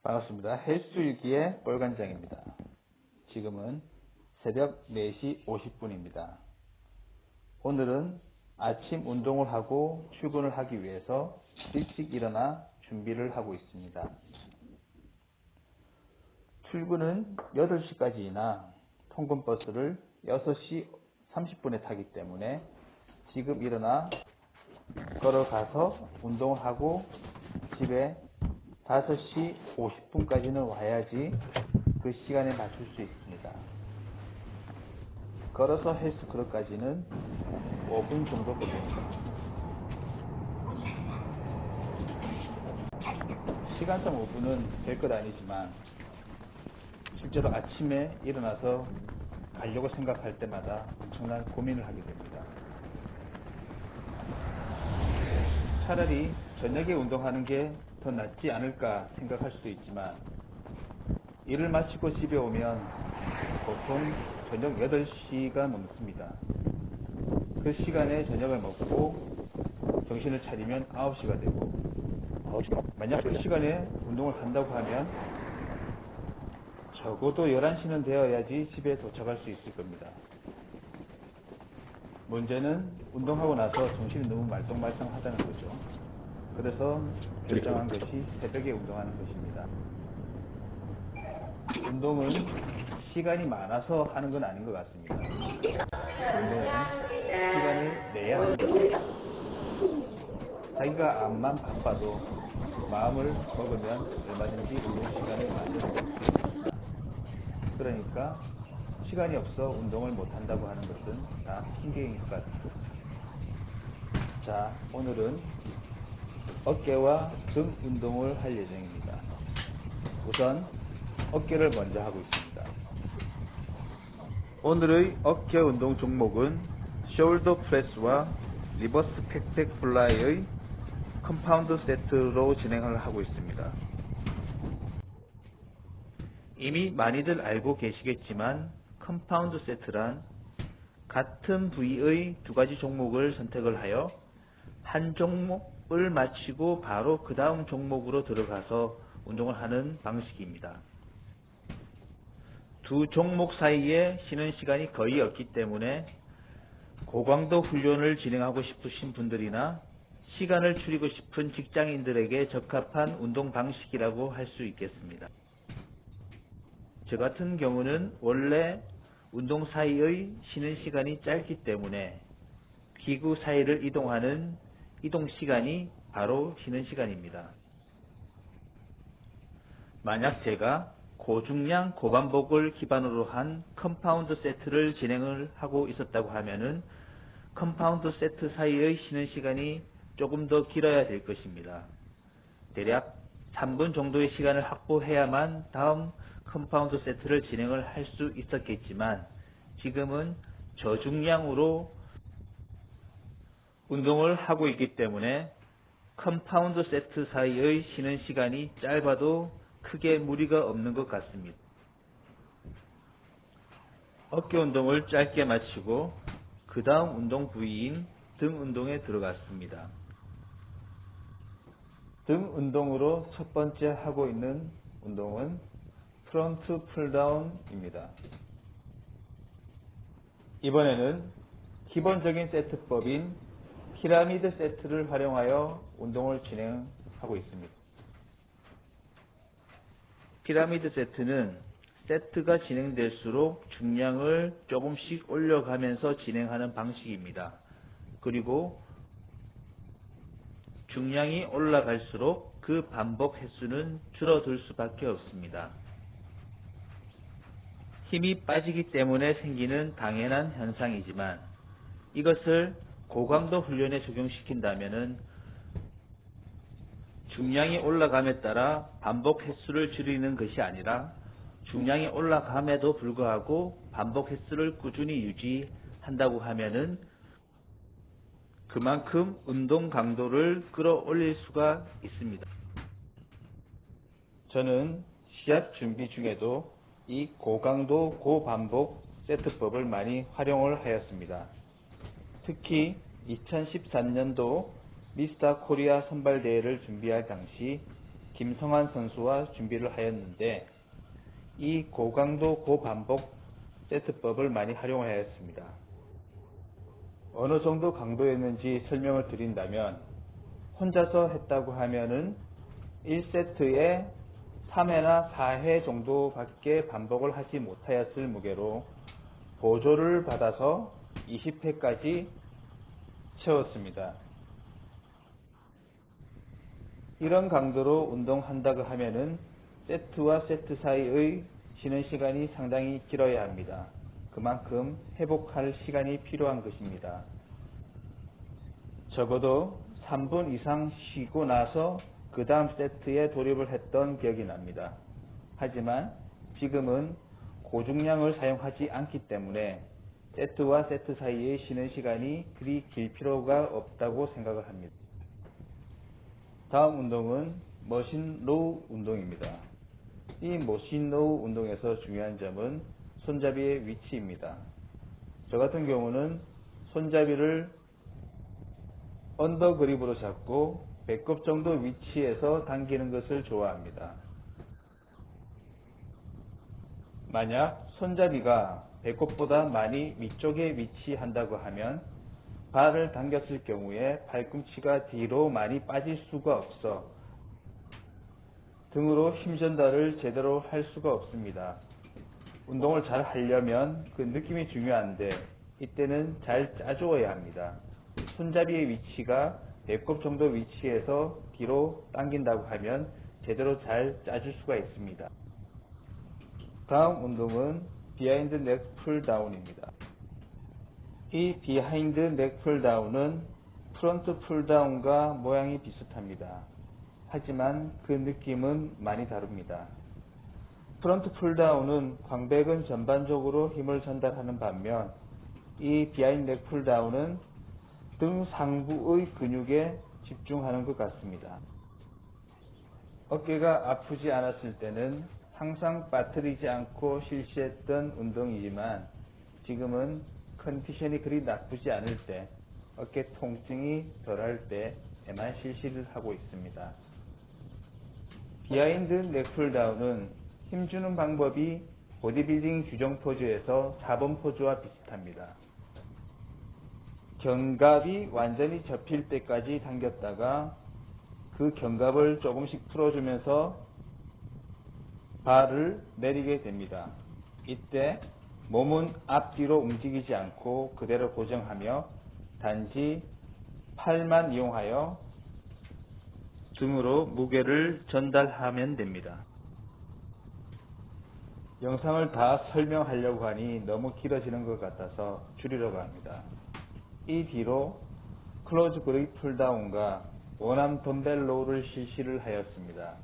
반갑습니다. 헬스일기의 뻘간장입니다. 지금은 새벽 4시 50분입니다. 오늘은 아침 운동을 하고 출근을 하기 위해서 일찍 일어나 준비를 하고 있습니다. 출근은 8시까지이나 통근버스를 6시 30분에 타기 때문에 지금 일어나 걸어가서 운동을 하고 집에 5시 50분까지는 와야지 그 시간에 맞출 수 있습니다. 걸어서 헬스클럽까지는 5분 정도 걸립니다. 시간상 5분은 별것 아니지만 실제로 아침에 일어나서 가려고 생각할 때마다 엄청난 고민을 하게 됩니다. 차라리 저녁에 운동하는 게 더 낫지 않을까 생각할 수도 있지만 일을 마치고 집에 오면 보통 저녁 8시가 넘습니다. 그 시간에 저녁을 먹고 정신을 차리면 9시가 되고 만약 그 시간에 운동을 한다고 하면 적어도 11시는 되어야지 집에 도착할 수 있을 겁니다. 문제는 운동하고 나서 정신이 너무 말똥말똥하다는 거죠. 그래서 결정한 것이 새벽에 운동하는 것입니다. 운동은 시간이 많아서 하는 건 아닌 것 같습니다. 운동은 시간을 내야 하는 것입니다. 자기가 암만 바빠도 마음을 먹으면 얼마든지 운동 시간을 만들 수 있습니다. 그러니까 시간이 없어 운동을 못한다고 하는 것은 다 핑계인 것 같습니다. 자, 오늘은 어깨와 등 운동을 할 예정입니다. 우선 어깨를 먼저 하고 있습니다. 오늘의 어깨 운동 종목은 숄더 프레스와 리버스 팩팩 플라이의 컴파운드 세트로 진행을 하고 있습니다. 이미 많이들 알고 계시겠지만 컴파운드 세트란 같은 부위의 두 가지 종목을 선택을 하여 한 종목을 마치고 바로 그 다음 종목으로 들어가서 운동을 하는 방식입니다. 두 종목 사이에 쉬는 시간이 거의 없기 때문에 고강도 훈련을 진행하고 싶으신 분들이나 시간을 줄이고 싶은 직장인들에게 적합한 운동 방식이라고 할 수 있겠습니다. 저 같은 경우는 원래 운동 사이의 쉬는 시간이 짧기 때문에 기구 사이를 이동하는 이동 시간이 바로 쉬는 시간입니다. 만약 제가 고중량 고반복을 기반으로 한 컴파운드 세트를 진행을 하고 있었다고 하면은 컴파운드 세트 사이의 쉬는 시간이 조금 더 길어야 될 것입니다. 대략 3분 정도의 시간을 확보해야만 다음 컴파운드 세트를 진행을 할 수 있었겠지만 지금은 저중량으로 운동을 하고 있기 때문에 컴파운드 세트 사이의 쉬는 시간이 짧아도 크게 무리가 없는 것 같습니다. 어깨 운동을 짧게 마치고 그 다음 운동 부위인 등 운동에 들어갔습니다. 등 운동으로 첫 번째 하고 있는 운동은 프론트 풀다운입니다. 이번에는 기본적인 세트법인 피라미드 세트를 활용하여 운동을 진행하고 있습니다. 피라미드 세트는 세트가 진행될수록 중량을 조금씩 올려가면서 진행하는 방식입니다. 그리고 중량이 올라갈수록 그 반복 횟수는 줄어들 수밖에 없습니다. 힘이 빠지기 때문에 생기는 당연한 현상이지만 이것을 고강도 훈련에 적용시킨다면 중량이 올라감에 따라 반복 횟수를 줄이는 것이 아니라 중량이 올라감에도 불구하고 반복 횟수를 꾸준히 유지한다고 하면은 그만큼 운동 강도를 끌어올릴 수가 있습니다. 저는 시합 준비 중에도 이 고강도 고반복 세트법을 많이 활용을 하였습니다. 특히 2013년도 미스터 코리아 선발대회를 준비할 당시 김성환 선수와 준비를 하였는데 이 고강도 고반복 세트법을 많이 활용하였습니다. 어느 정도 강도였는지 설명을 드린다면 혼자서 했다고 하면은 1세트에 3회나 4회 정도밖에 반복을 하지 못하였을 무게로 보조를 받아서 20회까지 채웠습니다. 이런 강도로 운동한다고 하면은 세트와 세트 사이의 쉬는 시간이 상당히 길어야 합니다. 그만큼 회복할 시간이 필요한 것입니다. 적어도 3분 이상 쉬고 나서 그 다음 세트에 돌입을 했던 기억이 납니다. 하지만 지금은 고중량을 사용하지 않기 때문에 세트와 세트 사이에 쉬는 시간이 그리 길 필요가 없다고 생각을 합니다. 다음 운동은 머신 로우 운동입니다. 이 머신 로우 운동에서 중요한 점은 손잡이의 위치입니다. 저 같은 경우는 손잡이를 언더그립으로 잡고 배꼽 정도 위치에서 당기는 것을 좋아합니다. 만약 손잡이가 배꼽보다 많이 위쪽에 위치한다고 하면 발을 당겼을 경우에 팔꿈치가 뒤로 많이 빠질 수가 없어 등으로 힘 전달을 제대로 할 수가 없습니다. 운동을 잘 하려면 그 느낌이 중요한데 이때는 잘 짜주어야 합니다. 손잡이의 위치가 배꼽 정도 위치에서 뒤로 당긴다고 하면 제대로 잘 짜줄 수가 있습니다. 다음 운동은 비하인드 넥 풀다운입니다. 이 비하인드 넥 풀다운은 프론트 풀다운과 모양이 비슷합니다. 하지만 그 느낌은 많이 다릅니다. 프론트 풀다운은 광배근 전반적으로 힘을 전달하는 반면 이 비하인드 넥 풀다운은 등 상부의 근육에 집중하는 것 같습니다. 어깨가 아프지 않았을 때는 항상 빠뜨리지 않고 실시했던 운동이지만 지금은 컨디션이 그리 나쁘지 않을 때, 어깨 통증이 덜할 때에만 실시를 하고 있습니다. 비하인드 넥풀다운은 힘주는 방법이 보디빌딩 규정 포즈에서 4번 포즈와 비슷합니다. 견갑이 완전히 접힐 때까지 당겼다가 그 견갑을 조금씩 풀어주면서 발을 내리게 됩니다. 이때 몸은 앞뒤로 움직이지 않고 그대로 고정하며 단지 팔만 이용하여 등으로 무게를 전달하면 됩니다. 영상을 다 설명하려고 하니 너무 길어지는 것 같아서 줄이려고 합니다. 이 뒤로 클로즈 그립 풀다운과 원암 덤벨 로우를 실시를 하였습니다.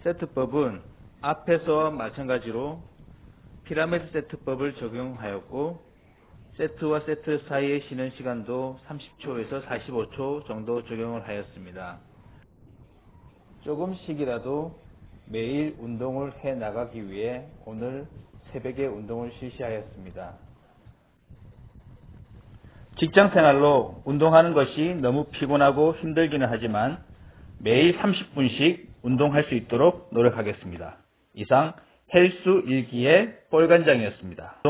세트법은 앞에서와 마찬가지로 피라미드 세트법을 적용하였고 세트와 세트 사이의 쉬는 시간도 30초에서 45초 정도 적용을 하였습니다. 조금씩이라도 매일 운동을 해 나가기 위해 오늘 새벽에 운동을 실시하였습니다. 직장생활로 운동하는 것이 너무 피곤하고 힘들기는 하지만 매일 30분씩 운동할 수 있도록 노력하겠습니다. 이상 헬스 일기의 뻘간장이었습니다.